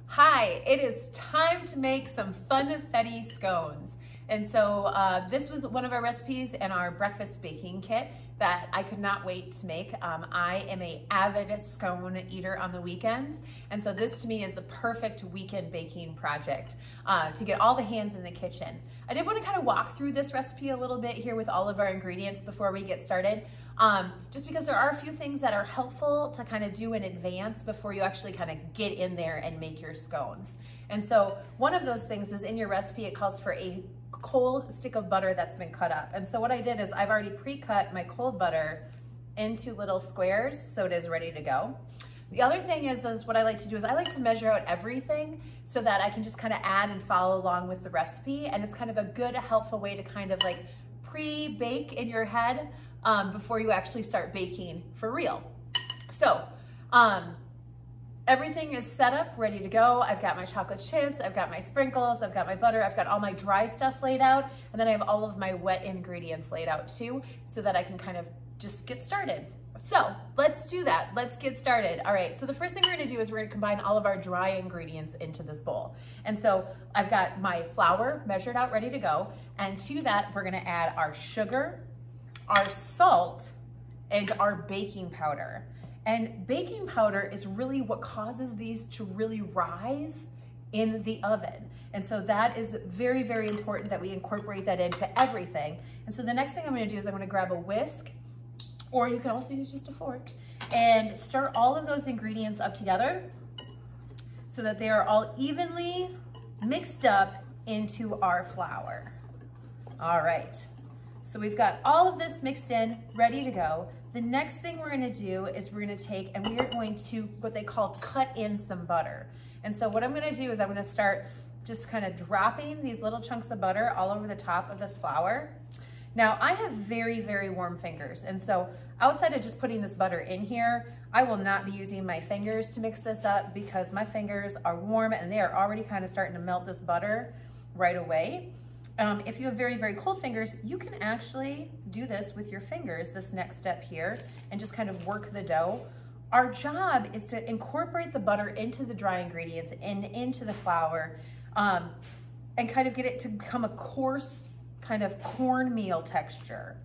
Hi, it is time to make some Funfetti scones. And so this was one of our recipes in our breakfast baking kit that I could not wait to make. I am an avid scone eater on the weekends. And so this to me is the perfect weekend baking project to get all the hands in the kitchen. I did want to kind of walk through this recipe a little bit here with all of our ingredients before we get started. Just because there are a few things that are helpful to kind of do in advance before you actually kind of get in there and make your scones. And so one of those things is in your recipe, it calls for a cold stick of butter that's been cut up. And so what I did is I've already pre-cut my cold butter into little squares so it is ready to go. The other thing is what I like to do is I like to measure out everything so that I can just kind of add and follow along with the recipe. And it's kind of a good, helpful way to kind of like pre-bake in your head before you actually start baking for real. So everything is set up, ready to go. I've got my chocolate chips, I've got my sprinkles, I've got my butter, I've got all my dry stuff laid out, and then I have all of my wet ingredients laid out too, so that I can kind of just get started. So let's do that. Let's get started. All right, so the first thing we're gonna do is we're gonna combine all of our dry ingredients into this bowl. And so I've got my flour measured out, ready to go, and to that we're gonna add our sugar, our salt, and our baking powder. And baking powder is really what causes these to really rise in the oven. And so that is very, very important that we incorporate that into everything. And so the next thing I'm gonna do is I'm gonna grab a whisk, or you can also use just a fork, and stir all of those ingredients up together so that they are all evenly mixed up into our flour. All right, so we've got all of this mixed in, ready to go. The next thing we're gonna do is we're gonna take and we are going to what they call cut in some butter. And so what I'm gonna do is I'm gonna start just kind of dropping these little chunks of butter all over the top of this flour. Now I have very, very warm fingers. And so outside of just putting this butter in here, I will not be using my fingers to mix this up because my fingers are warm and they are already kind of starting to melt this butter right away. If you have very, very cold fingers, you can actually do this with your fingers, this next step here, and just kind of work the dough. Our job is to incorporate the butter into the dry ingredients and into the flour and kind of get it to become a coarse kind of cornmeal texture.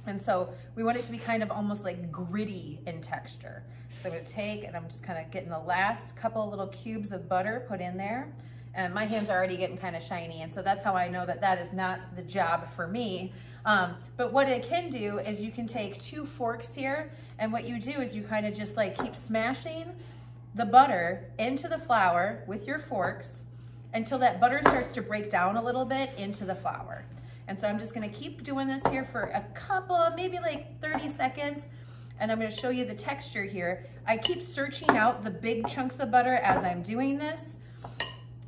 And so we want it to be kind of almost like gritty in texture. So I'm gonna take and I'm just kind of getting the last couple of little cubes of butter put in there. And my hands are already getting kind of shiny. And so that's how I know that that is not the job for me. But what it can do is you can take 2 forks here. And what you do is you kind of just like keep smashing the butter into the flour with your forks until that butter starts to break down a little bit into the flour. And so I'm just gonna keep doing this here for a couple, maybe like 30 seconds. And I'm gonna show you the texture here. I keep searching out the big chunks of butter as I'm doing this,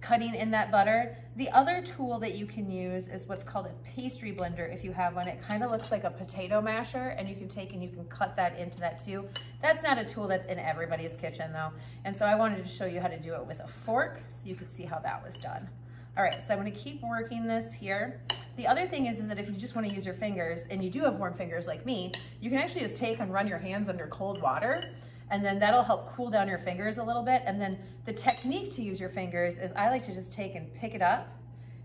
cutting in that butter. The other tool that you can use is what's called a pastry blender if you have one. It kind of looks like a potato masher and you can take and you can cut that into that too. That's not a tool that's in everybody's kitchen though. And so I wanted to show you how to do it with a fork so you could see how that was done. All right, so I'm gonna keep working this here. The other thing is that if you just wanna use your fingers and you do have warm fingers like me, you can actually just take and run your hands under cold water and then that'll help cool down your fingers a little bit. And then the technique to use your fingers is I like to just take and pick it up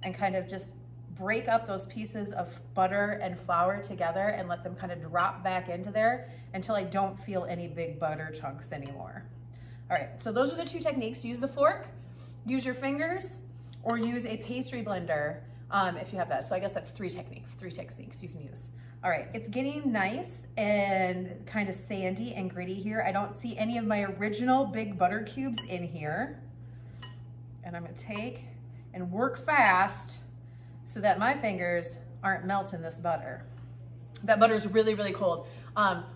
and kind of just break up those pieces of butter and flour together and let them kind of drop back into there until I don't feel any big butter chunks anymore. All right, so those are the 2 techniques. Use the fork, use your fingers, or use a pastry blender if you have that. So I guess that's 3 techniques you can use. All right, it's getting nice and kind of sandy and gritty here. I don't see any of my original big butter cubes in here. And I'm gonna take and work fast so that my fingers aren't melting this butter. That butter is really, really cold.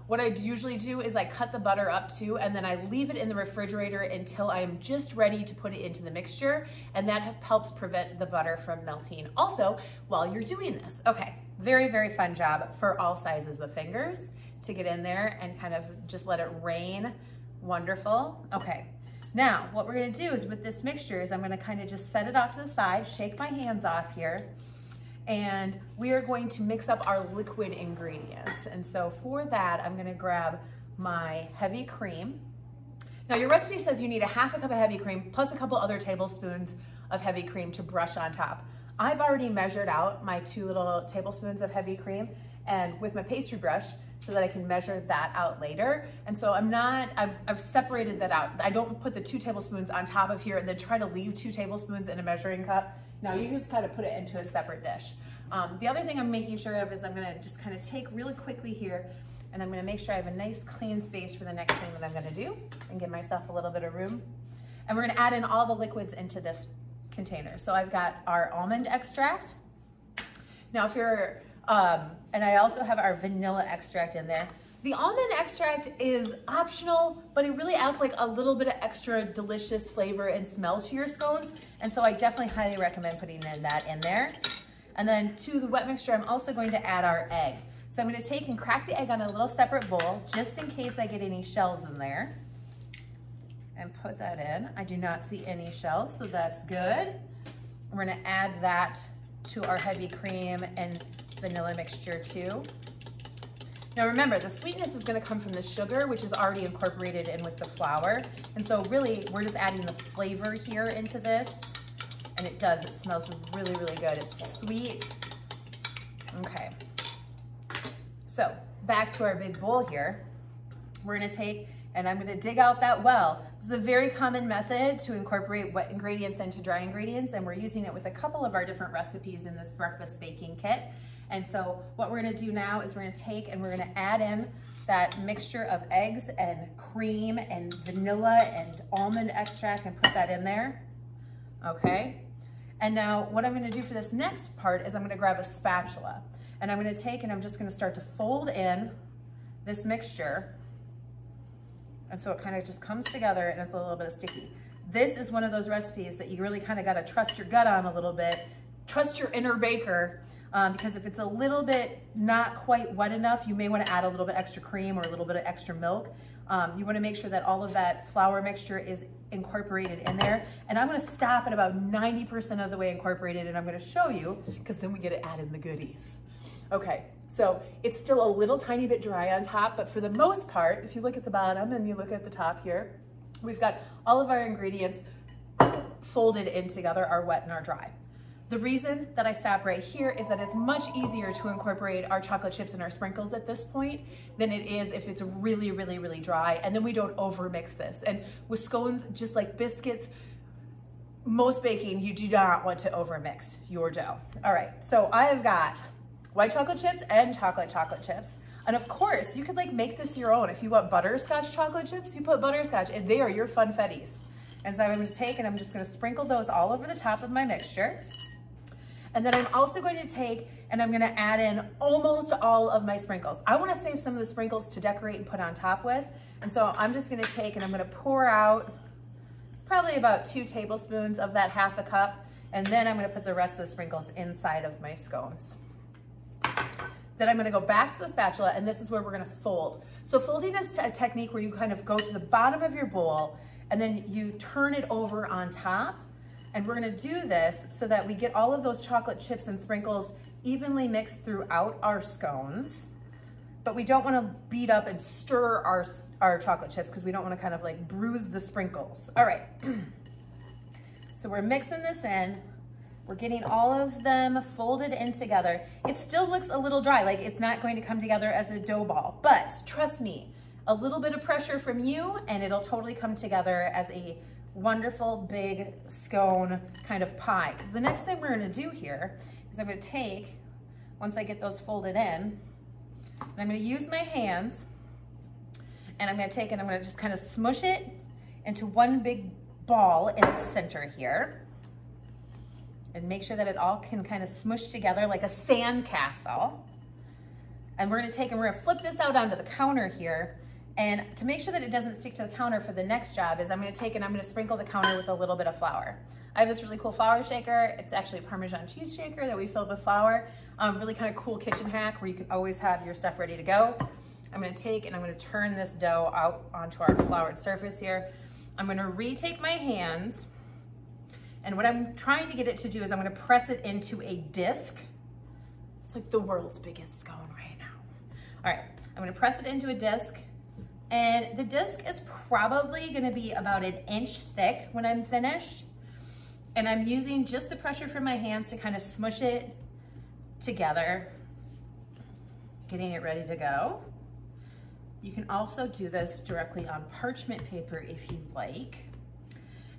What I usually do is I cut the butter up too, and then I leave it in the refrigerator until I'm just ready to put it into the mixture, and that helps prevent the butter from melting also while you're doing this. Okay, very, very fun job for all sizes of fingers to get in there and kind of just let it rain. Wonderful. Okay, now what we're gonna do is with this mixture is I'm gonna kind of just set it off to the side, shake my hands off here, and we are going to mix up our liquid ingredients. And so for that, I'm gonna grab my heavy cream. Now your recipe says you need a half a cup of heavy cream plus a couple other tablespoons of heavy cream to brush on top. I've already measured out my 2 little tablespoons of heavy cream and with my pastry brush so that I can measure that out later. And so I've separated that out. I don't put the 2 tablespoons on top of here and then try to leave 2 tablespoons in a measuring cup. Now you just kind of put it into a separate dish. The other thing I'm making sure of is I'm gonna just kind of take really quickly here and I'm gonna make sure I have a nice clean space for the next thing that I'm gonna do and give myself a little bit of room. And we're gonna add in all the liquids into this container. So I've got our almond extract. Now if you're, and I also have our vanilla extract in there. The almond extract is optional, but it really adds like a little bit of extra delicious flavor and smell to your scones. And so I definitely highly recommend putting that in there. And then to the wet mixture, I'm also going to add our egg. So I'm going to take and crack the egg on a little separate bowl, just in case I get any shells in there. And put that in. I do not see any shells, so that's good. We're going to add that to our heavy cream and vanilla mixture too. Now remember, the sweetness is going to come from the sugar, which is already incorporated in with the flour. And so really, we're just adding the flavor here into this. And it does, it smells really, really good. It's sweet. Okay. So back to our big bowl here. We're going to take, and I'm going to dig out that well. This is a very common method to incorporate wet ingredients into dry ingredients, and we're using it with a couple of our different recipes in this breakfast baking kit. And so what we're gonna do now is we're gonna take and we're gonna add in that mixture of eggs and cream and vanilla and almond extract and put that in there, okay? And now what I'm gonna do for this next part is I'm gonna grab a spatula and I'm gonna take and I'm just gonna start to fold in this mixture. And so it kind of just comes together and it's a little bit sticky. This is one of those recipes that you really kind of got to trust your gut on a little bit, trust your inner baker, because if it's a little bit not quite wet enough, you may want to add a little bit extra cream or a little bit of extra milk. You want to make sure that all of that flour mixture is incorporated in there. And I'm going to stop at about 90% of the way incorporated, and I'm going to show you, because then we get to add in the goodies. Okay, so it's still a little tiny bit dry on top, but for the most part, if you look at the bottom and you look at the top here, we've got all of our ingredients folded in together, our wet and our dry. The reason that I stop right here is that it's much easier to incorporate our chocolate chips and our sprinkles at this point than it is if it's really, really, really dry, and then we don't overmix this. And with scones, just like biscuits, most baking, you do not want to overmix your dough. All right, so I have got white chocolate chips and chocolate chips. And of course, you could like make this your own. If you want butterscotch chocolate chips, you put butterscotch, and they are your Funfettis. And so I'm going to take and I'm just going to sprinkle those all over the top of my mixture. And then I'm also going to take and I'm going to add in almost all of my sprinkles. I want to save some of the sprinkles to decorate and put on top with. And so I'm just going to take and I'm going to pour out probably about 2 tablespoons of that half a cup. And then I'm going to put the rest of the sprinkles inside of my scones. Then I'm going to go back to the spatula, and this is where we're going to fold. So folding is a technique where you kind of go to the bottom of your bowl and then you turn it over on top. And we're going to do this so that we get all of those chocolate chips and sprinkles evenly mixed throughout our scones. But we don't want to beat up and stir our chocolate chips because we don't want to kind of like bruise the sprinkles. All right. So we're mixing this in. We're getting all of them folded in together. It still looks a little dry, like it's not going to come together as a dough ball, but trust me, a little bit of pressure from you and it'll totally come together as a wonderful big scone kind of pie. Because the next thing we're gonna do here is I'm gonna take, once I get those folded in, and I'm gonna use my hands and I'm gonna take and I'm gonna just kind of smush it into one big ball in the center here. And make sure that it all can kind of smush together like a sand castle. And we're gonna take and we're gonna flip this out onto the counter here. And to make sure that it doesn't stick to the counter for the next job is I'm gonna take and I'm gonna sprinkle the counter with a little bit of flour. I have this really cool flour shaker. It's actually a Parmesan cheese shaker that we filled with flour. Really kind of cool kitchen hack where you can always have your stuff ready to go. I'm gonna take and I'm gonna turn this dough out onto our floured surface here. I'm gonna retake my hands, and what I'm trying to get it to do is I'm gonna press it into a disc. It's like the world's biggest scone right now. All right, I'm gonna press it into a disc, And the disc is probably gonna be about 1 inch thick when I'm finished. And I'm using just the pressure from my hands to kind of smush it together, getting it ready to go. You can also do this directly on parchment paper if you like.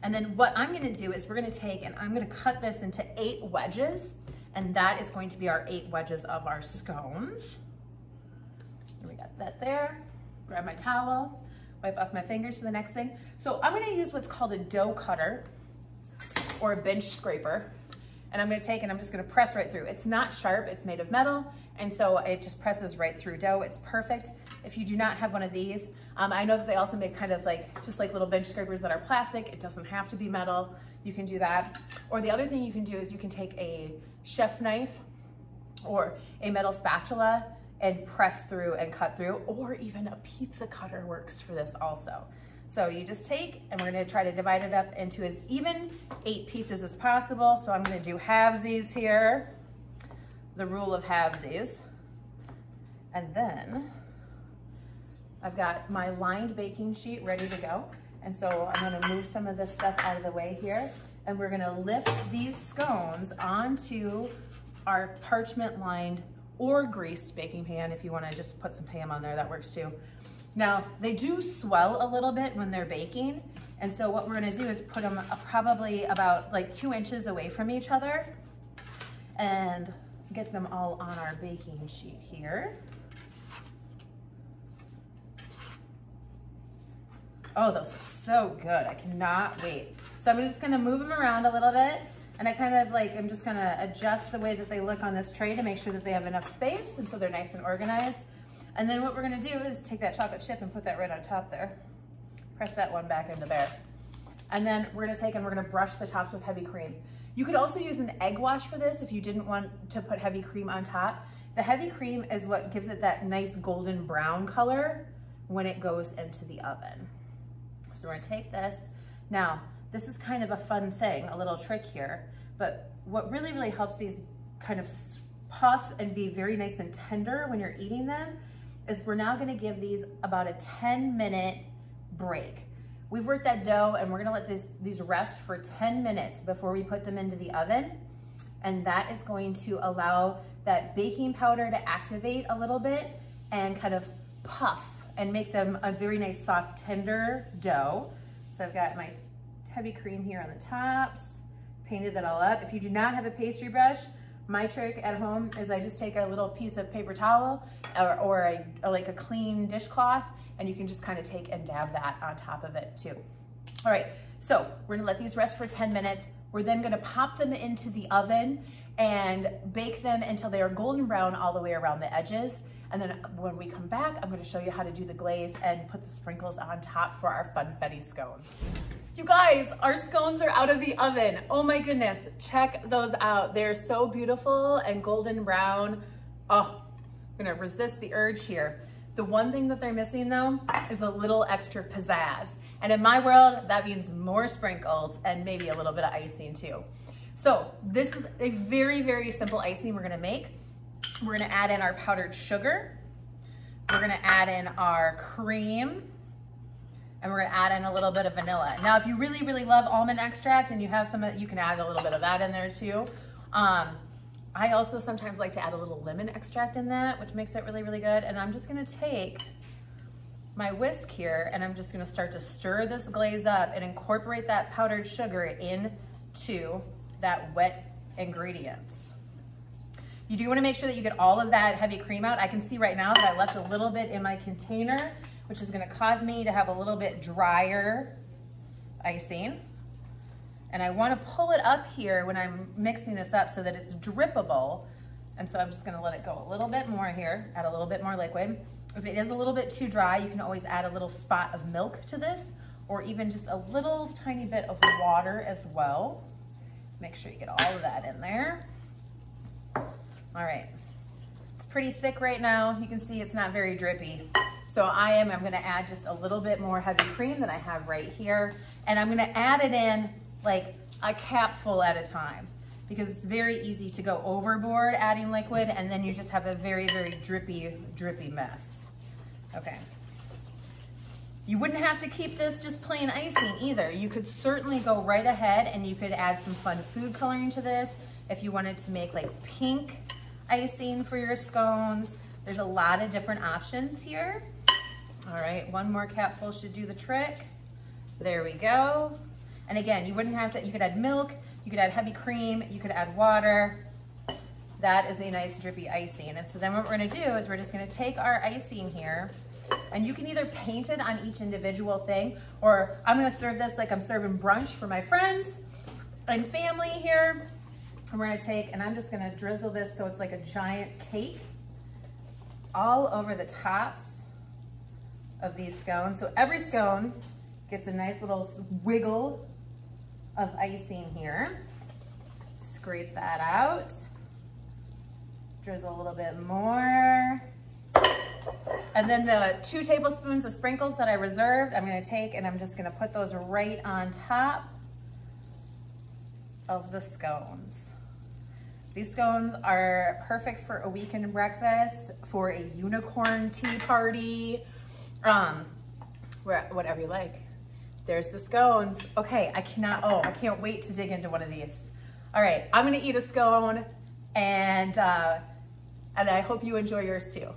And then what I'm gonna do is we're gonna take and I'm gonna cut this into 8 wedges, and that is going to be our 8 wedges of our scones. And we got that there. Grab my towel, wipe off my fingers for the next thing. So I'm gonna use what's called a dough cutter or a bench scraper. And I'm gonna take and I'm just gonna press right through. It's not sharp, it's made of metal. And so it just presses right through dough. It's perfect. If you do not have one of these, I know that they also make kind of like, just like little bench scrapers that are plastic. It doesn't have to be metal. You can do that. Or the other thing you can do is you can take a chef knife or a metal spatula and press through and cut through, or even a pizza cutter works for this also. So you just take, and we're gonna try to divide it up into as even 8 pieces as possible. So I'm gonna do halvesies here, the rule of halvesies. And then I've got my lined baking sheet ready to go. And so I'm gonna move some of this stuff out of the way here, and we're gonna lift these scones onto our parchment lined or greased baking pan. If you wanna just put some Pam on there, that works too. Now, they do swell a little bit when they're baking. And so what we're gonna do is put them probably about like 2 inches away from each other and get them all on our baking sheet here. Oh, those look so good. I cannot wait. So I'm just gonna move them around a little bit, and I kind of like, I'm just gonna adjust the way that they look on this tray to make sure that they have enough space and so they're nice and organized. And then what we're gonna do is take that chocolate chip and put that right on top there. Press that one back into there. And then we're gonna take and we're gonna brush the tops with heavy cream. You could also use an egg wash for this if you didn't want to put heavy cream on top. The heavy cream is what gives it that nice golden brown color when it goes into the oven. So we're gonna take this. Now, this is kind of a fun thing, a little trick here, but what really, really helps these kind of puff and be very nice and tender when you're eating them is we're now gonna give these about a 10-minute break. We've worked that dough and we're gonna let these rest for 10 minutes before we put them into the oven. And that is going to allow that baking powder to activate a little bit and kind of puff and make them a very nice, soft, tender dough. So I've got my heavy cream here on the tops, painted that all up. If you do not have a pastry brush, my trick at home is I just take a little piece of paper towel or like a clean dishcloth, and you can just kind of take and dab that on top of it too. All right, so we're gonna let these rest for 10 minutes. We're then gonna pop them into the oven and bake them until they are golden brown all the way around the edges. And then when we come back, I'm gonna show you how to do the glaze and put the sprinkles on top for our Funfetti scones. You guys, our scones are out of the oven. Oh my goodness, check those out. They're so beautiful and golden brown. Oh, I'm gonna resist the urge here. The one thing that they're missing though is a little extra pizzazz. And in my world, that means more sprinkles and maybe a little bit of icing too. So this is a very, very simple icing we're gonna make. We're gonna add in our powdered sugar. We're gonna add in our cream, and we're gonna add in a little bit of vanilla. Now, if you really, really love almond extract and you have some, you can add a little bit of that in there too. I also sometimes like to add a little lemon extract in that, which makes it really, really good. And I'm just gonna take my whisk here and I'm just gonna start to stir this glaze up and incorporate that powdered sugar into that wet ingredients. You do want to make sure that you get all of that heavy cream out. I can see right now that I left a little bit in my container, which is going to cause me to have a little bit drier icing. And I want to pull it up here when I'm mixing this up so that it's drippable. And so I'm just going to let it go a little bit more here, add a little bit more liquid. If it is a little bit too dry, you can always add a little spot of milk to this, or even just a little tiny bit of water as well. Make sure you get all of that in there. All right, it's pretty thick right now. You can see it's not very drippy. So I'm gonna add just a little bit more heavy cream that I have right here. And I'm gonna add it in like a capful at a time because it's very easy to go overboard adding liquid and then you just have a very, very drippy mess. Okay. You wouldn't have to keep this just plain icing either. You could certainly go right ahead and you could add some fun food coloring to this. If you wanted to make like pink icing for your scones, there's a lot of different options here. All right, one more capful should do the trick. There we go. And again, you wouldn't have to, you could add milk, you could add heavy cream, you could add water. That is a nice drippy icing. And so then what we're gonna do is we're just gonna take our icing here, and you can either paint it on each individual thing, or I'm gonna serve this like I'm serving brunch for my friends and family here. And we're gonna take, and I'm just gonna drizzle this so it's like a giant cake all over the tops of these scones. So every scone gets a nice little wiggle of icing here. Scrape that out. Drizzle a little bit more. And then the 2 tablespoons of sprinkles that I reserved, I'm gonna take and I'm just gonna put those right on top of the scones. These scones are perfect for a weekend breakfast, for a unicorn tea party, whatever you like. There's the scones. Okay, I can't wait to dig into one of these. All right, I'm gonna eat a scone, and I hope you enjoy yours too.